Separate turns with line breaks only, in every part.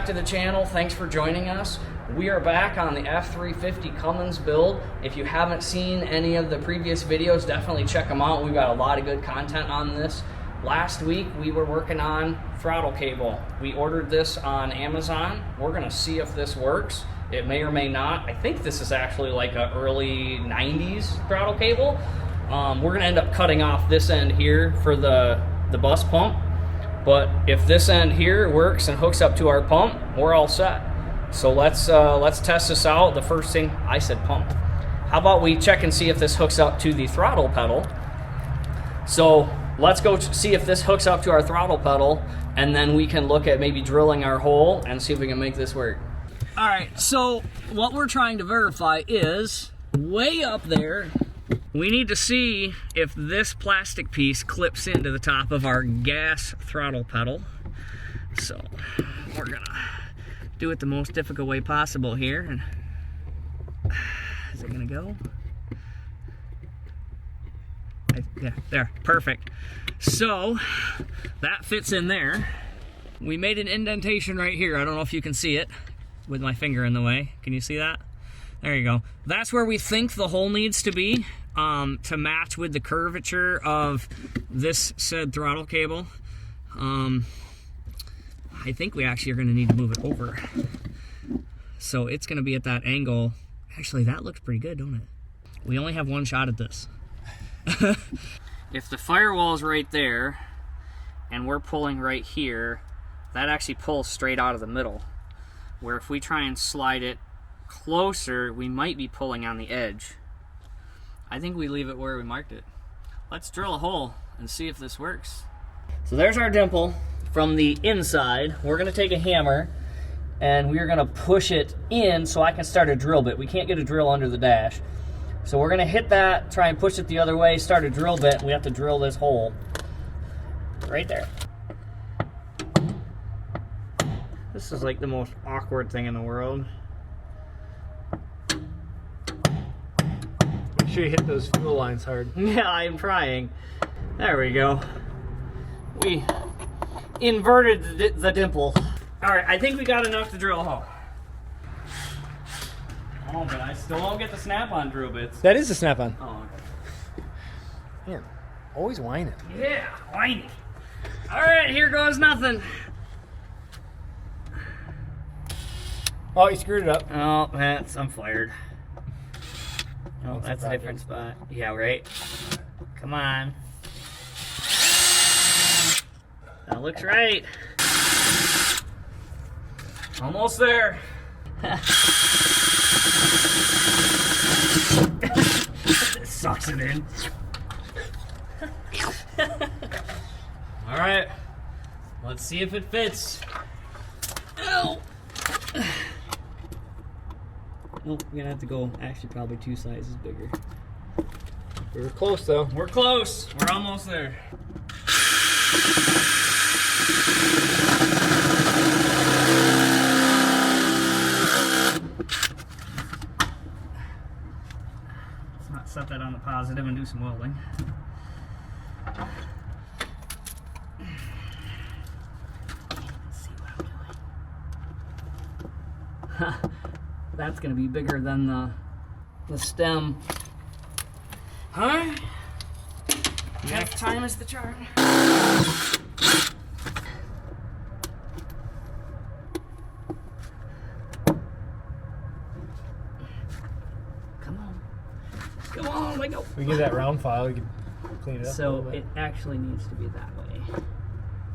to the channel. Thanks for joining us. We are back on the F350 Cummins build. If you haven't seen any of the previous videos, definitely check them out. We've got a lot of good content on this. Last week we were working on throttle cable. We ordered this on Amazon. We're gonna see if this works. It may or may not. I think this is actually like an early 90s throttle cable. We're gonna end up cutting off this end here for the bus pump. But if this end here works and hooks up to our pump, we're all set. So let's test this out. The first thing, I said pump. How about we check and see if this hooks up to the throttle pedal? So let's go see if this hooks up to our throttle pedal, and then we can look at maybe drilling our hole and see if we can make this work. All right, so what we're trying to verify is way up there, we need to see if this plastic piece clips into the top of our gas throttle pedal. So we're gonna do it the most difficult way possible here. And is it gonna go? Yeah, there, perfect. So that fits in there. We made an indentation right here. I don't know if you can see it with my finger in the way. Can you see that? There you go. That's where we think the hole needs to be to match with the curvature of this said throttle cable. I think we actually are going to need to move it over. So it's going to be at that angle. Actually, that looks pretty good, don't it? We only have one shot at this. If the firewall is right there and we're pulling right here, that actually pulls straight out of the middle. Where if we try and slide it closer, we might be pulling on the edge. I think we leave it where we marked it. Let's drill a hole and see if this works. So there's our dimple from the inside. We're gonna take a hammer and we're gonna push it in so I can start a drill bit. We can't get a drill under the dash. So we're gonna hit that, try and push it the other way, start a drill bit, and we have to drill this hole right there. This is like the most awkward thing in the world.
Make sure you hit those fuel lines hard.
Yeah, I'm trying. There we go. We inverted the dimple. All right, I think we got enough to drill a hole. Oh, but I still don't get the snap-on drill bits.
That is a snap-on.
Oh, okay.
Man, always whining.
Yeah, whiny. All right, here goes nothing.
Oh, you screwed it up.
Oh, I'm fired. Oh, that's a different spot. Yeah, right? Come on. That looks right. Almost there. Sucks it in. All right. Let's see if it fits. Ow. Well, we're gonna have to go actually probably 2 sizes bigger.
We're close though.
We're close. We're almost there. Let's not set that on the positive and do some welding. Let's see what I'm doing. That's gonna be bigger than the stem. Huh? Next time is the chart. Come on. Come on, let go.
We get that round file, we can clean it up.
So it actually needs to be that way.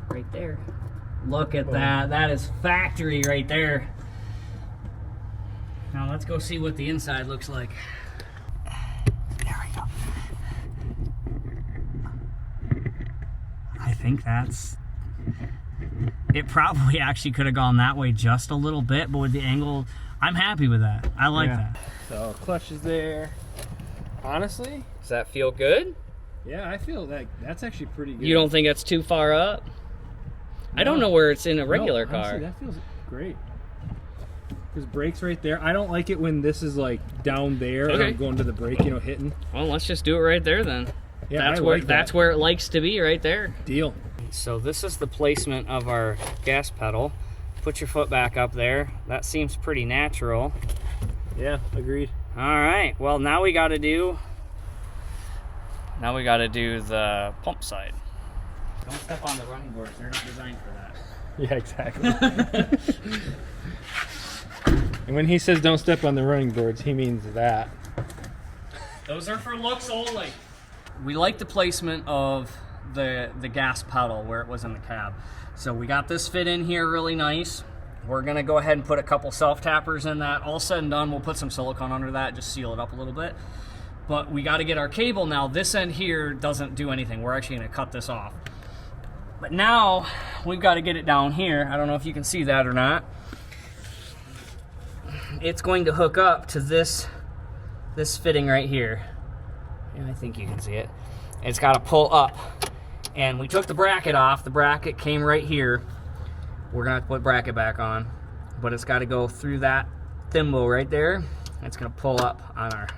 Right there. Look at that. That is factory right there. Now let's go see what the inside looks like. There we go. I think that's... It probably actually could have gone that way just a little bit, but with the angle, I'm happy with that. I like that.
So clutch is there. Honestly,
Does that feel good?
yeah, I feel that that's actually pretty good.
You don't think it's too far up? I don't know where it's in a regular car.
Honestly, that feels great. There's brakes right there. I don't like it when this is like down there and I'm going to the brake, hitting.
Well, let's just do it right there then.
Yeah,
that's where it likes to be, right there.
Deal.
So this is the placement of our gas pedal. Put your foot back up there. That seems pretty natural.
Yeah, agreed.
All right, well, now we got to do the pump side. Don't step on the running boards. They're not designed for that.
Yeah, exactly. And when he says don't step on the running boards, he means that.
Those are for looks only. We like the placement of the gas pedal where it was in the cab. So we got this fit in here really nice. We're gonna go ahead and put a couple self-tappers in that. All said and done, we'll put some silicone under that, just seal it up a little bit. But we gotta get our cable now. This end here doesn't do anything. We're actually gonna cut this off. But now, we've gotta get it down here. I don't know if you can see that or not. It's going to hook up to this fitting right here. Yeah, I think you can see it. It's gotta pull up. And we took the bracket off. The bracket came right here. We're gonna have to put bracket back on, but it's gotta go through that thimble right there. It's gonna pull up on our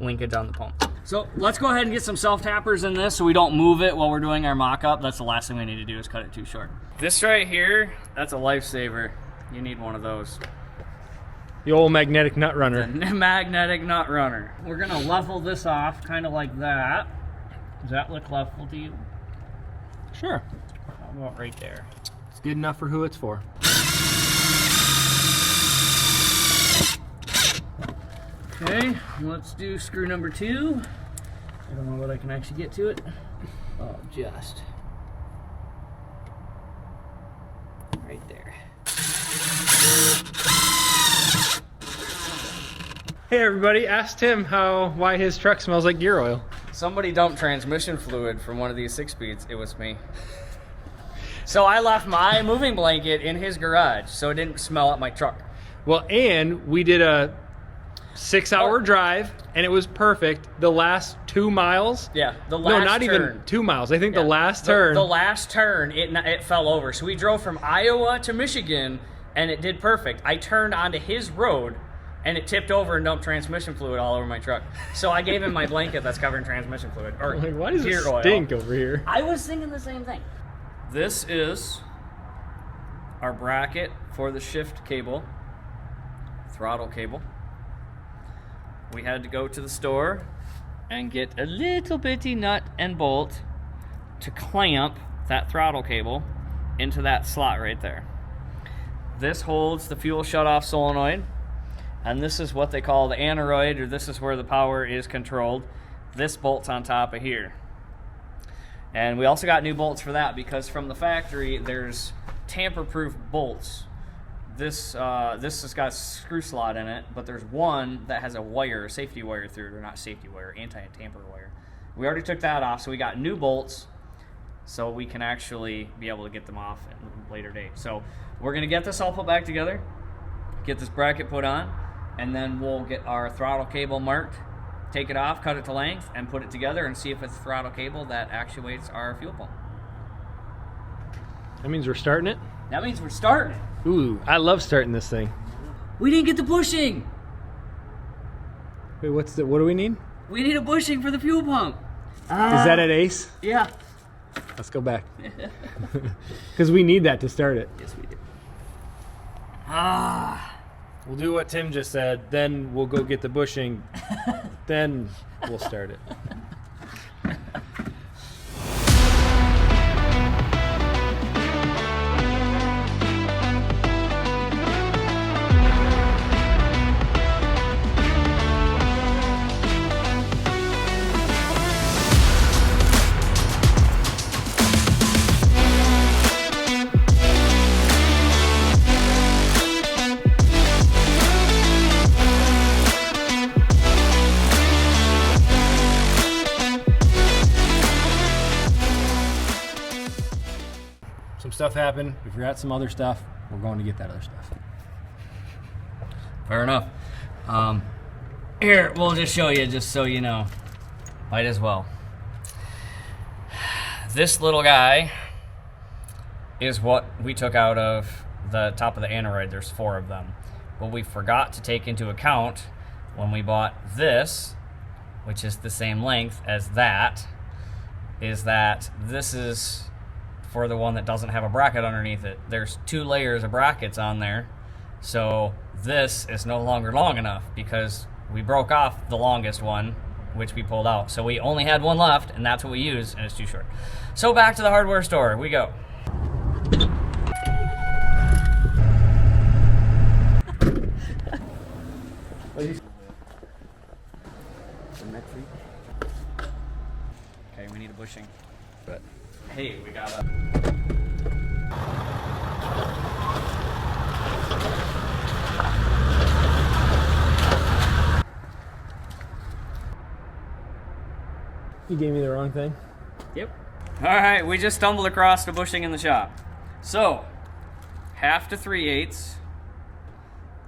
linkage on the pump. So let's go ahead and get some self-tappers in this so we don't move it while we're doing our mock-up. That's the last thing we need to do is cut it too short. This right here, that's a lifesaver. You need one of those.
The old magnetic nut runner.
The magnetic nut runner. We're gonna level this off kind of like that. Does that look level to you?
Sure.
How about right there?
It's good enough for who it's for.
Okay, let's do screw number 2. I don't know what I can actually get to it. Oh, just right there.
Hey everybody, asked him why his truck smells like gear oil.
Somebody dumped transmission fluid from one of these 6-speeds. It was me. So I left my moving blanket in his garage so it didn't smell up my truck.
Well, and we did a 6-hour drive, and it was perfect. The last 2 miles.
Yeah, the last turn.
No, not even 2 miles. I think the last turn.
The last turn, it fell over. So we drove from Iowa to Michigan, and it did perfect. I turned onto his road, and it tipped over and dumped transmission fluid all over my truck. So I gave him my blanket that's covered in transmission fluid. Or
like, why does it
gear
stink
oil.
over here?
I was thinking the same thing. This is our bracket for the shift cable, throttle cable. We had to go to the store and get a little bitty nut and bolt to clamp that throttle cable into that slot right there. This holds the fuel shutoff solenoid, and this is what they call the aneroid, or this is where the power is controlled. This bolt's on top of here. And we also got new bolts for that because from the factory there's tamper-proof bolts. This has got a screw slot in it, but there's one that has a wire, safety wire through it, or not safety wire, anti-tamper wire. We already took that off, so we got new bolts so we can actually be able to get them off at a later date. So we're gonna get this all put back together, get this bracket put on, and then we'll get our throttle cable marked, take it off, cut it to length, and put it together and see if it's throttle cable that actuates our fuel pump.
That means we're starting it?
That means we're starting it.
Ooh, I love starting this thing.
We didn't get the bushing.
Wait, what do we need?
We need a bushing for the fuel pump.
Is that at Ace?
Yeah.
Let's go back. Because we need that to start it.
Yes, we do.
We'll do what Tim just said, then we'll go get the bushing, then we'll start it. Some stuff happened. We forgot some other stuff. We're going to get that other stuff.
Fair enough. Here, we'll just show you, just so you know. Might as well. This little guy is what we took out of the top of the aneroid. There's 4 of them. What we forgot to take into account when we bought this, which is the same length as that, is that this is for the one that doesn't have a bracket underneath it. There's 2 layers of brackets on there, so this is no longer long enough because we broke off the longest one, which we pulled out. So we only had one left, and that's what we used, and it's too short. So back to the hardware store we go. Okay, we need a bushing. But hey, we got a...
You gave me the wrong thing?
Yep. Alright, we just stumbled across the bushing in the shop. So, 1/2 to 3/8,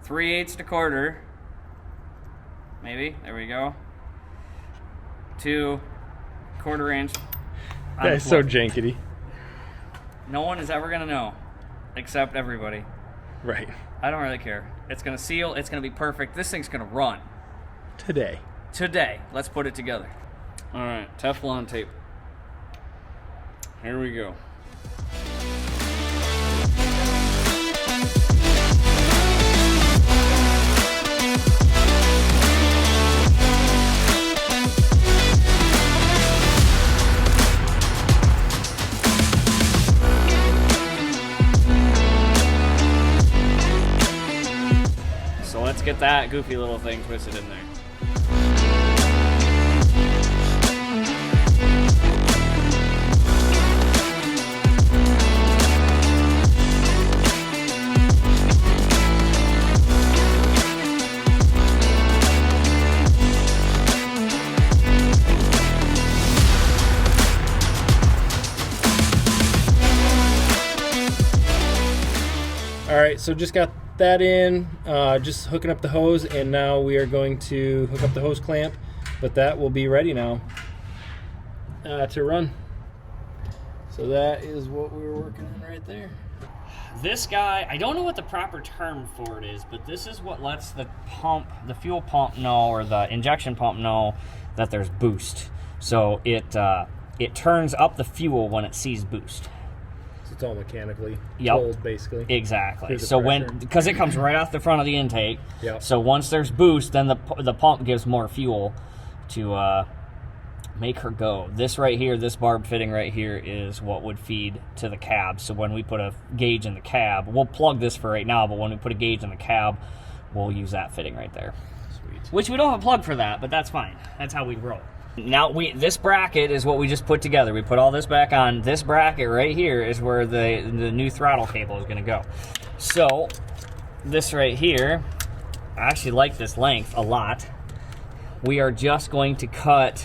3/8 to 1/4, maybe, there we go, to 1/4 inch.
That's so jankety.
No one is ever gonna know, except everybody.
Right.
I don't really care. It's gonna seal, it's gonna be perfect. This thing's gonna run.
Today.
Let's put it together. Alright, Teflon tape. Here we go. So let's get that goofy little thing twisted in there.
All right, so just got that in, just hooking up the hose, and now we are going to hook up the hose clamp, but that will be ready now to run. So that is what we were working on right there.
This guy, I don't know what the proper term for it is, but this is what lets the pump, the fuel pump know, or the injection pump know that there's boost. So it turns up the fuel when it sees boost.
So it's all mechanically controlled, basically.
Exactly. So because it comes right off the front of the intake.
Yep.
So once there's boost, then the pump gives more fuel to make her go. This right here, this barb fitting right here, is what would feed to the cab. So when we put a gauge in the cab, we'll plug this for right now, but when we put a gauge in the cab, we'll use that fitting right there.
Sweet.
Which we don't have a plug for that, but that's fine. That's how we roll. Now this bracket is what we just put together. We put all this back on. This bracket right here is where the new throttle cable is going to go. So this right here, I actually like this length a lot. We are just going to cut.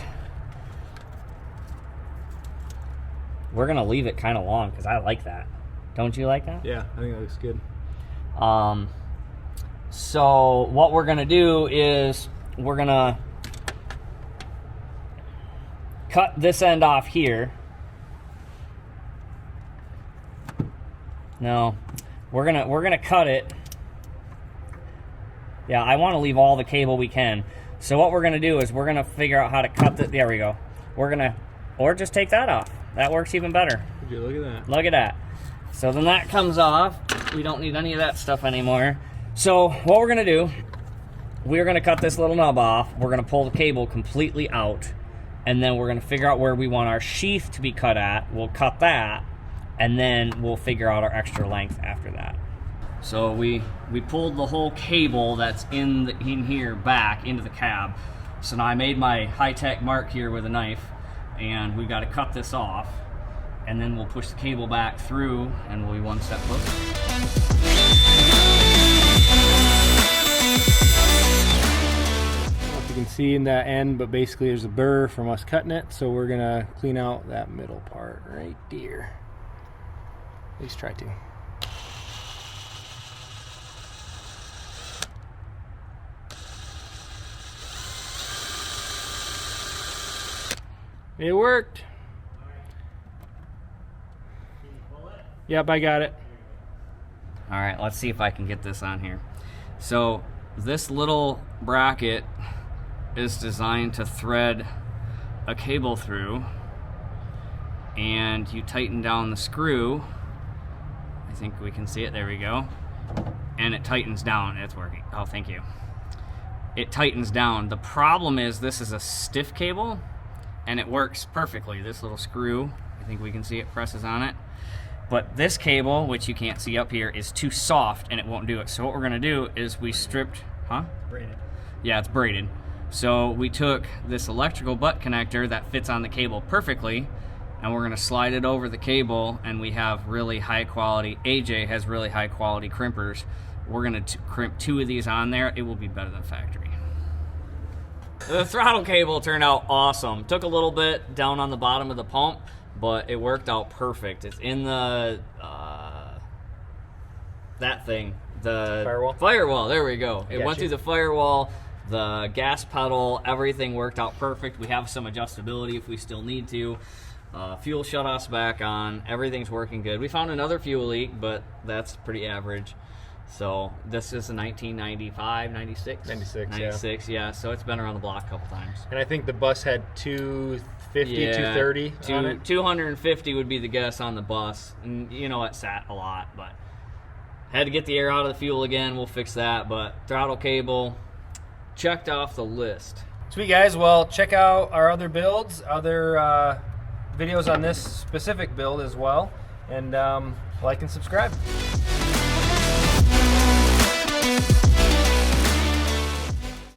We're going to leave it kind of long because I like that. Don't you like that?
Yeah, I think that looks good.
So what we're going to do is we're going to cut this end off here. No, we're gonna cut it. Yeah, I want to leave all the cable we can. So what we're gonna do is we're gonna figure out how to cut it. There we go. Or just take that off. That works even better.
Would you look at that?
Look at that. So then that comes off. We don't need any of that stuff anymore. So what we're gonna do, we're gonna cut this little nub off. We're gonna pull the cable completely out. And then we're going to figure out where we want our sheath to be cut at. We'll cut that, and then we'll figure out our extra length after that. So we pulled the whole cable that's in here back into the cab. So now I made my high-tech mark here with a knife, and we've got to cut this off, and then we'll push the cable back through, and we'll be one step closer.
You can see in that end, but basically there's a burr from us cutting it, so we're gonna clean out that middle part right there. At least try to. It worked. Yep, I got it.
All right, let's see if I can get this on here. So this little bracket is designed to thread a cable through, and you tighten down the screw. I think we can see it, there we go. And it tightens down, it's working. Oh, thank you. It tightens down. The problem is this is a stiff cable and it works perfectly. This little screw, I think we can see it presses on it. But this cable, which you can't see up here, is too soft and it won't do it. So what we're gonna do is we stripped,
Braided.
Yeah, it's braided. So we took this electrical butt connector that fits on the cable perfectly, and we're gonna slide it over the cable, and we have really high quality, AJ has really high quality crimpers. We're gonna crimp 2 of these on there. It will be better than factory. The throttle cable turned out awesome. Took a little bit down on the bottom of the pump, but it worked out perfect. It's in the, that thing. The
Firewall?
Firewall, there we go. It went
Gotcha.
through the firewall, the gas pedal, everything worked out perfect. We have some adjustability if we still need to. Fuel shutoff's back on, everything's working good. We found another fuel leak, but that's pretty average. So this is a 1995, 96? 96, yeah. So it's been around the block a couple times.
And I think the bus had 250, 230 on it.
250 would be the guess on the bus. And you know, it sat a lot, but had to get the air out of the fuel again. We'll fix that, but throttle cable checked off the list.
Sweet, guys. Well, check out our other builds, other videos on this specific build as well, and like and subscribe.